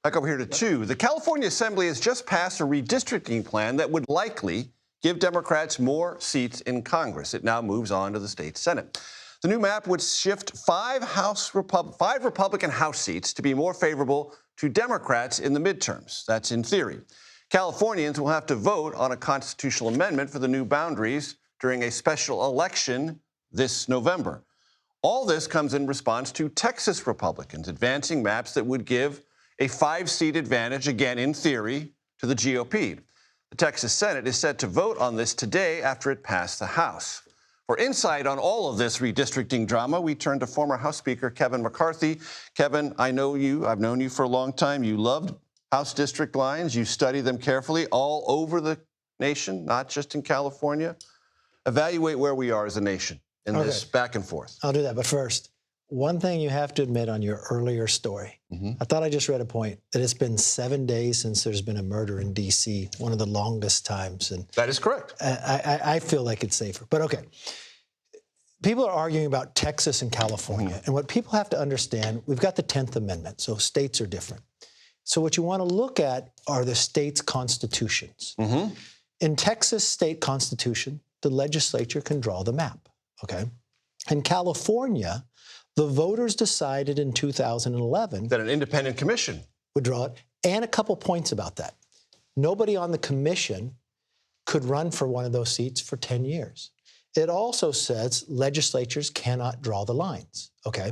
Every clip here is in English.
Back over here to 2. The California Assembly has just passed a redistricting plan that would likely give Democrats more seats in Congress. It now moves on to the state Senate. The new map would shift 5 Republican House seats to be more favorable to Democrats in the midterms. That's in theory. Californians will have to vote on a constitutional amendment for the new boundaries during a special election this November. All this comes in response to Texas Republicans advancing maps that would give a 5-seat advantage, again in theory, to the GOP. The Texas Senate is set to vote on this today after it passed the House. For insight on all of this redistricting drama, we turn to former House Speaker Kevin McCarthy. Kevin, I know you. I've known you for a long time. You loved House district lines. You study them carefully all over the nation, not just in California. Evaluate where we are as a nation in this back and forth. I'll do that. But first, one thing you have to admit on your earlier story, I thought I just read a point that it's been 7 days since there's been a murder in D.C., one of the longest times. And that is correct. I feel like it's safer. But okay, people are arguing about Texas and California. And what people have to understand, we've got the 10th Amendment, so states are different. So what you want to look at are the states' constitutions. In Texas state constitution, the legislature can draw the map, okay? In California, the voters decided in 2011 that an independent commission would draw it. And a couple points about that. Nobody on the commission could run for one of those seats for 10 years. It also says legislatures cannot draw the lines, okay?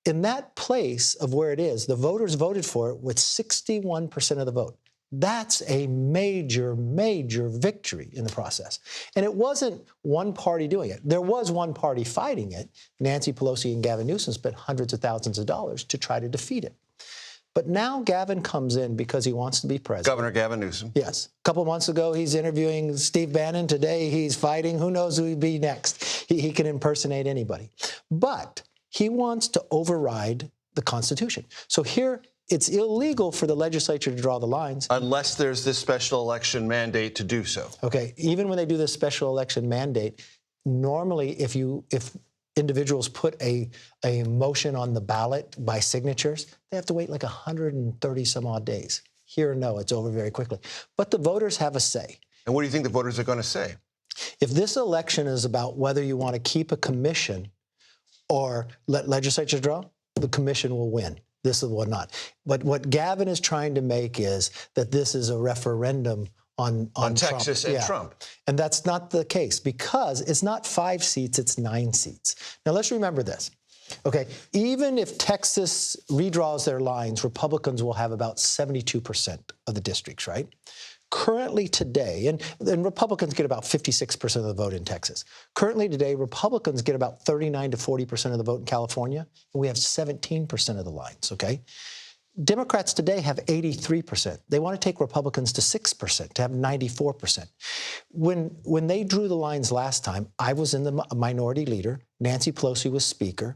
In that place of where it is, the voters voted for it with 61% of the vote. That's a major, major victory in the process. And it wasn't one party doing it. There was one party fighting it. Nancy Pelosi and Gavin Newsom spent hundreds of thousands of dollars to try to defeat it. But now Gavin comes in because he wants to be president. Governor Gavin Newsom. Yes. A couple months ago, he's interviewing Steve Bannon. Today, he's fighting. Who knows who he'd be next? He can impersonate anybody. But he wants to override the Constitution. So here, it's illegal for the legislature to draw the lines. Unless there's this special election mandate to do so. Okay, even when they do this special election mandate, normally if individuals put a motion on the ballot by signatures, they have to wait like 130 some odd days. Here, no, it's over very quickly. But the voters have a say. And what do you think the voters are going to say? If this election is about whether you want to keep a commission or let legislatures draw, the commission will win. This is what not. But what Gavin is trying to make is that this is a referendum on Texas Trump. and Trump. And that's not the case because it's not 5 seats, it's 9 seats. Now let's remember this. Okay, even if Texas redraws their lines, Republicans will have about 72% of the districts, right? Currently today, and Republicans get about 56% of the vote in Texas. Currently today, Republicans get about 39 to 40% of the vote in California, and we have 17% of the lines, okay? Democrats today have 83%. They want to take Republicans to 6%, to have 94%. When they drew the lines last time, I was in the minority leader. Nancy Pelosi was speaker.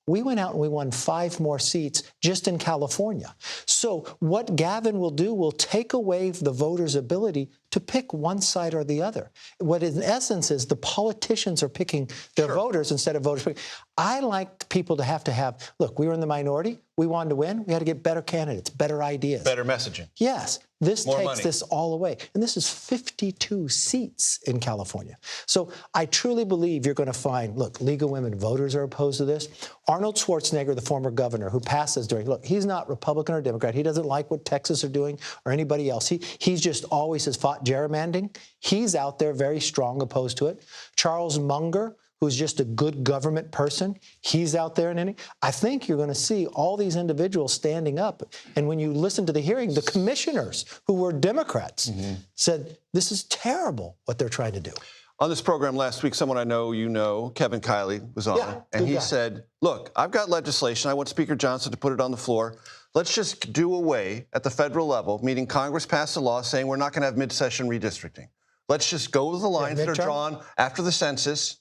We went out and we won 5 more seats just in California. So what Gavin will do will take away the voters' ability to pick one side or the other. What in essence is the politicians are picking their voters instead of voters picking. I like people to have, look, we were in the minority. We wanted to win. We had to get better candidates, better ideas. Better messaging. Yes. This More takes money. this all away. And this is 52 seats in California. So I truly believe you're going to find, look, League of Women Voters are opposed to this. Arnold Schwarzenegger, the former governor who passes look, he's not Republican or Democrat. He doesn't like what Texas are doing or anybody else. He's just always has fought gerrymandering. He's out there very strong opposed to it. Charles Munger, who's just a good government person, he's out there. I think you're going to see all these individuals standing up. And when you listen to the hearing, the commissioners, who were Democrats, said, this is terrible what they're trying to do. On this program last week, someone I know you know, Kevin Kiley, was on. And he said, look, I've got legislation. I want Speaker Johnson to put it on the floor. Let's just do away at the federal level, meaning Congress passed a law saying we're not going to have mid-session redistricting. Let's just go with the lines that are drawn after the census.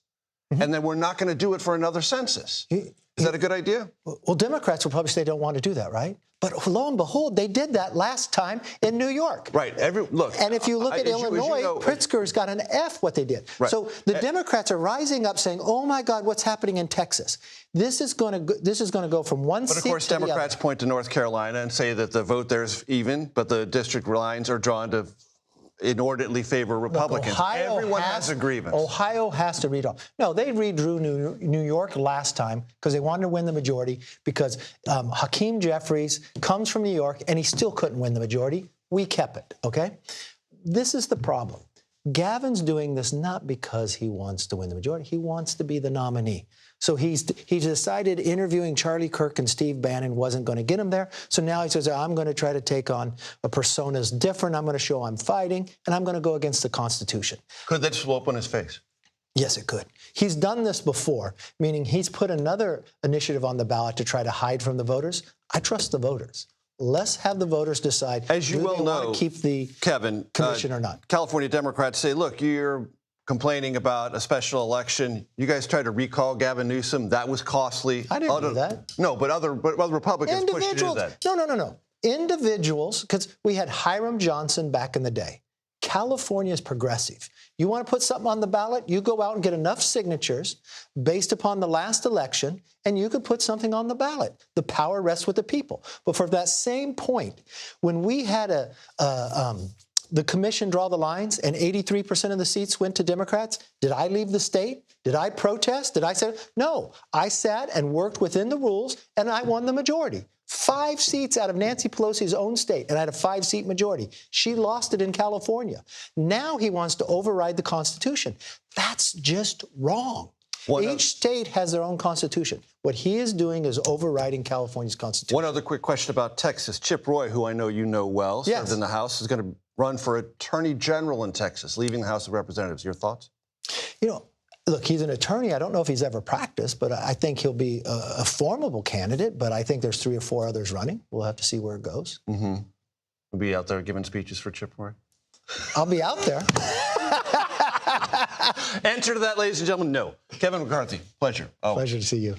And then we're not going to do it for another census. Is that a good idea? Well, Democrats will probably say they don't want to do that, right? But lo and behold, they did that last time in New York. Right. Look. And if you look at Illinois, you know, Pritzker's got an F what they did. Right. So the Democrats are rising up saying, oh, my God, what's happening in Texas? This is going to go from one seat to the other. But, of course, Democrats point to North Carolina and say that the vote there's even, but the district lines are drawn to inordinately favor Republicans. Look, Everyone has a grievance. Ohio has to redraw. No, they redrew New York last time because they wanted to win the majority because Hakeem Jeffries comes from New York and he still couldn't win the majority. We kept it, okay? This is the problem. Gavin's doing this not because he wants to win the majority. He wants to be the nominee. So he decided interviewing Charlie Kirk and Steve Bannon wasn't going to get him there. So now he says, I'm going to try to take on a personas different. I'm going to show I'm fighting, and I'm going to go against the Constitution. Could that slope on his face? Yes, it could. He's done this before, meaning he's put another initiative on the ballot to try to hide from the voters. I trust the voters. Let's have the voters decide as you well know, to keep the commission or not. California Democrats say, look, you're complaining about a special election. You guys tried to recall Gavin Newsom. That was costly. I didn't do that. No, but other Republicans pushed you to do that. No. Individuals, because we had Hiram Johnson back in the day. California is progressive. You want to put something on the ballot, you go out and get enough signatures based upon the last election, and you could put something on the ballot. The power rests with the people. But for that same point, when we had the commission draw the lines and 83% of the seats went to Democrats, did I leave the state? Did I protest? Did I say, no, I sat and worked within the rules and I won the majority. 5 seats out of Nancy Pelosi's own state, and I had a 5-seat majority. She lost it in California. Now he wants to override the Constitution. That's just wrong. Each state has their own constitution. What he is doing is overriding California's constitution. One other quick question about Texas. Chip Roy, who I know you know well, served in the House, is going to run for Attorney General in Texas, leaving the House of Representatives. Your thoughts? You know, look, he's an attorney. I don't know if he's ever practiced, but I think he'll be a formidable candidate. But I think there's 3 or 4 others running. We'll have to see where it goes. Mm-hmm. We'll be out there giving speeches for Chip Roy. I'll be out there. Answer to that, ladies and gentlemen, no. Kevin McCarthy, pleasure. Pleasure to see you.